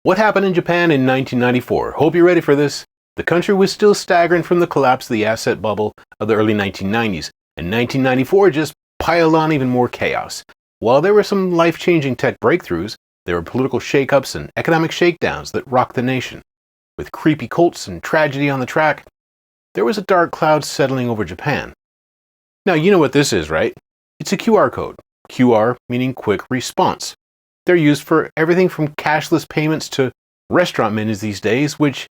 What happened in Japan in 1994? Hope you're ready for this. The country was still staggering from the collapse of the asset bubble of the early 1990s, and 1994 just piled on even more chaos. While there were some life-changing tech breakthroughs, there were political shakeups and economic shakedowns that rocked the nation. With creepy cults and tragedy on the track, there was a dark cloud settling over Japan. Now, you know what this is, right? It's a QR code. QR meaning quick response. They're used for everything from cashless payments to restaurant menus these days, which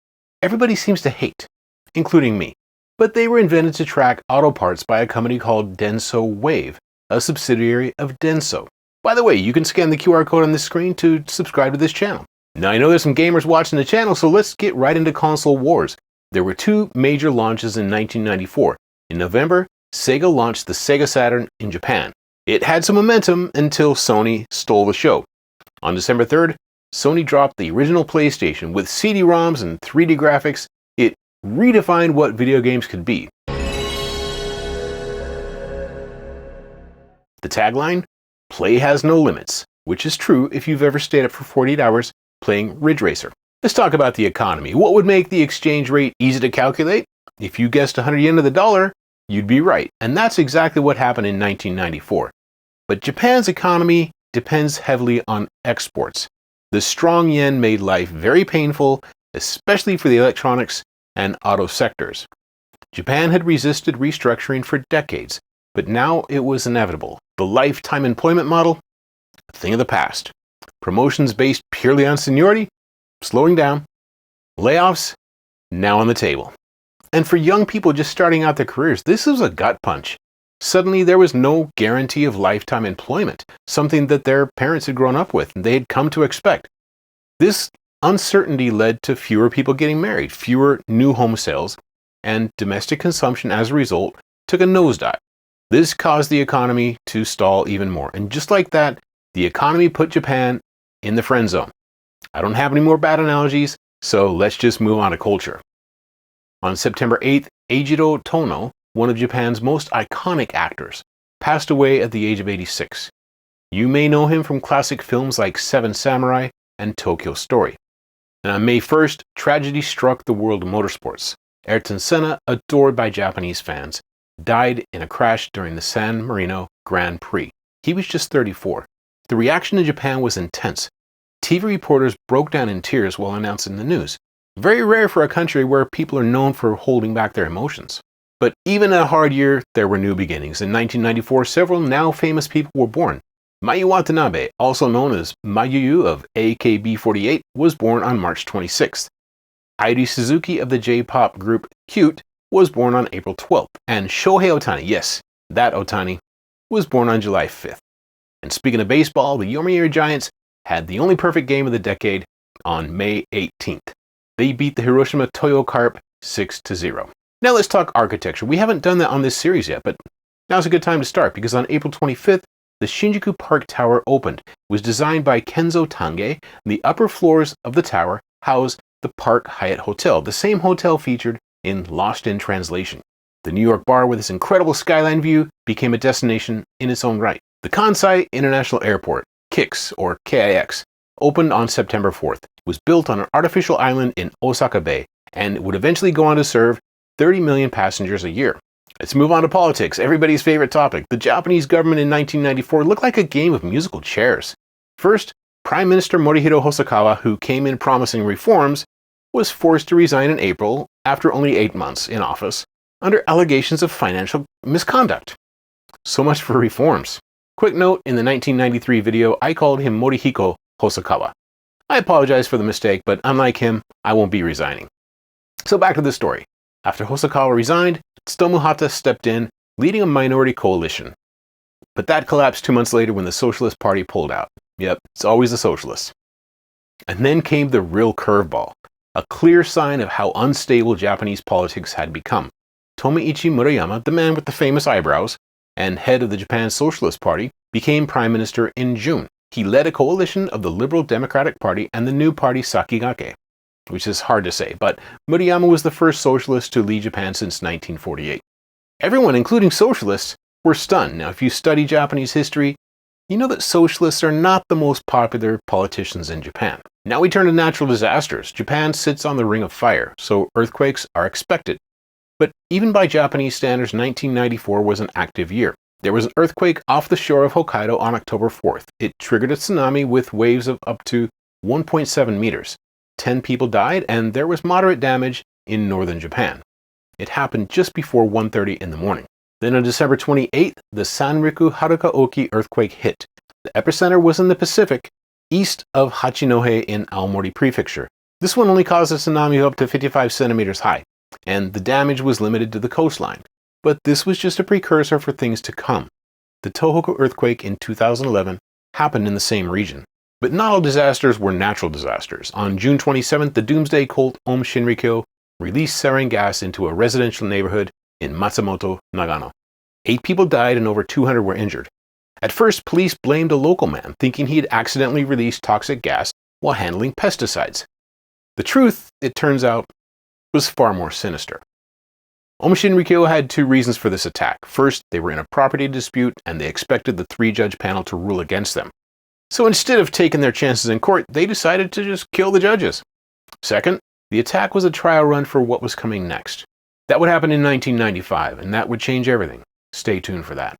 everybody seems to hate, including me. But they were invented to track auto parts by a company called Denso Wave, a subsidiary of Denso. By the way, you can scan the QR code on this screen to subscribe to this channel. Now, I know there's some gamers watching the channel, so let's get right into console wars. There were two major launches in 1994. In November, Sega launched the Sega Saturn in Japan. It had some momentum until Sony stole the show. On December 3rd, Sony dropped the original PlayStation with CD-ROMs and 3D graphics. It redefined what video games could be. The tagline? Play has no limits, which is true if you've ever stayed up for 48 hours playing Ridge Racer. Let's talk about the economy. What would make the exchange rate easy to calculate? If you guessed 100 yen to the dollar, you'd be right. And that's exactly what happened in 1994. But Japan's economy depends heavily on exports. The strong yen made life very painful, especially for the electronics and auto sectors. Japan had resisted restructuring for decades, but now it was inevitable. The lifetime employment model, a thing of the past. Promotions based purely on seniority, slowing down. Layoffs, now on the table. And for young people just starting out their careers, this was a gut punch. Suddenly, there was no guarantee of lifetime employment, something that their parents had grown up with and they had come to expect. This uncertainty led to fewer people getting married, fewer new home sales, and domestic consumption as a result took a nosedive. This caused the economy to stall even more. And just like that, the economy put Japan in the friend zone. I don't have any more bad analogies, so let's just move on to culture. On September 8th, Eijiro Tono, one of Japan's most iconic actors, passed away at the age of 86. You may know him from classic films like Seven Samurai and Tokyo Story. And on May 1st, tragedy struck the world of motorsports. Ayrton Senna, adored by Japanese fans, died in a crash during the San Marino Grand Prix. He was just 34. The reaction in Japan was intense. TV reporters broke down in tears while announcing the news. Very rare for a country where people are known for holding back their emotions. But even in a hard year, there were new beginnings. In 1994, several now famous people were born. Mayu Watanabe, also known as Mayuyu of AKB48, was born on March 26th. Airi Suzuki of the J-pop group Cute was born on April 12th. And Shohei Ohtani, yes, that Ohtani, was born on July 5th. And speaking of baseball, the Yomiuri Giants had the only perfect game of the decade on May 18th. They beat the Hiroshima Toyo Carp 6-0. Now let's talk architecture. We haven't done that on this series yet, but now's a good time to start because on April 25th, the Shinjuku Park Tower opened. It was designed by Kenzo Tange, and the upper floors of the tower house the Park Hyatt Hotel, the same hotel featured in Lost in Translation. The New York bar with its incredible skyline view became a destination in its own right. The Kansai International Airport, KIX or KIX, opened on September 4th. It was built on an artificial island in Osaka Bay, and it would eventually go on to serve 30 million passengers a year. Let's move on to politics, everybody's favorite topic. The Japanese government in 1994 looked like a game of musical chairs. First, Prime Minister Morihiro Hosokawa, who came in promising reforms, was forced to resign in April after only 8 months in office under allegations of financial misconduct. So much for reforms. Quick note, in the 1993 video, I called him Morihiko Hosokawa. I apologize for the mistake, but unlike him, I won't be resigning. So back to the story. After Hosokawa resigned, Tsutomu Hata stepped in, leading a minority coalition. But that collapsed 2 months later when the Socialist Party pulled out. Yep, it's always the socialists. And then came the real curveball, a clear sign of how unstable Japanese politics had become. Tomoichi Murayama, the man with the famous eyebrows, and head of the Japan Socialist Party, became prime minister in June. He led a coalition of the Liberal Democratic Party and the new party Sakigake, which is hard to say, but Murayama was the first socialist to lead Japan since 1948. Everyone, including socialists, were stunned. Now, if you study Japanese history, you know that socialists are not the most popular politicians in Japan. Now we turn to natural disasters. Japan sits on the Ring of Fire, so earthquakes are expected. But even by Japanese standards, 1994 was an active year. There was an earthquake off the shore of Hokkaido on October 4th. It triggered a tsunami with waves of up to 1.7 meters. 10 people died, and there was moderate damage in northern Japan. It happened just before 1:30 in the morning. Then on December 28th, the Sanriku Haruka-oki earthquake hit. The epicenter was in the Pacific, east of Hachinohe in Aomori Prefecture. This one only caused a tsunami of up to 55 centimeters high, and the damage was limited to the coastline. But this was just a precursor for things to come. The Tohoku earthquake in 2011 happened in the same region. But not all disasters were natural disasters. On June 27th, the doomsday cult Om Shinrikyo released sarin gas into a residential neighborhood in Matsumoto, Nagano. 8 people died and over 200 were injured. At first, police blamed a local man, thinking he had accidentally released toxic gas while handling pesticides. The truth, it turns out, was far more sinister. Om Shinrikyo had 2 reasons for this attack. First, they were in a property dispute and they expected the 3-judge panel to rule against them. So instead of taking their chances in court, they decided to just kill the judges. Second, the attack was a trial run for what was coming next. That would happen in 1995, and that would change everything. Stay tuned for that.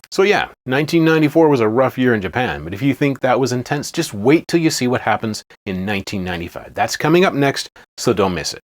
So yeah, 1994 was a rough year in Japan, but if you think that was intense, just wait till you see what happens in 1995. That's coming up next, so don't miss it.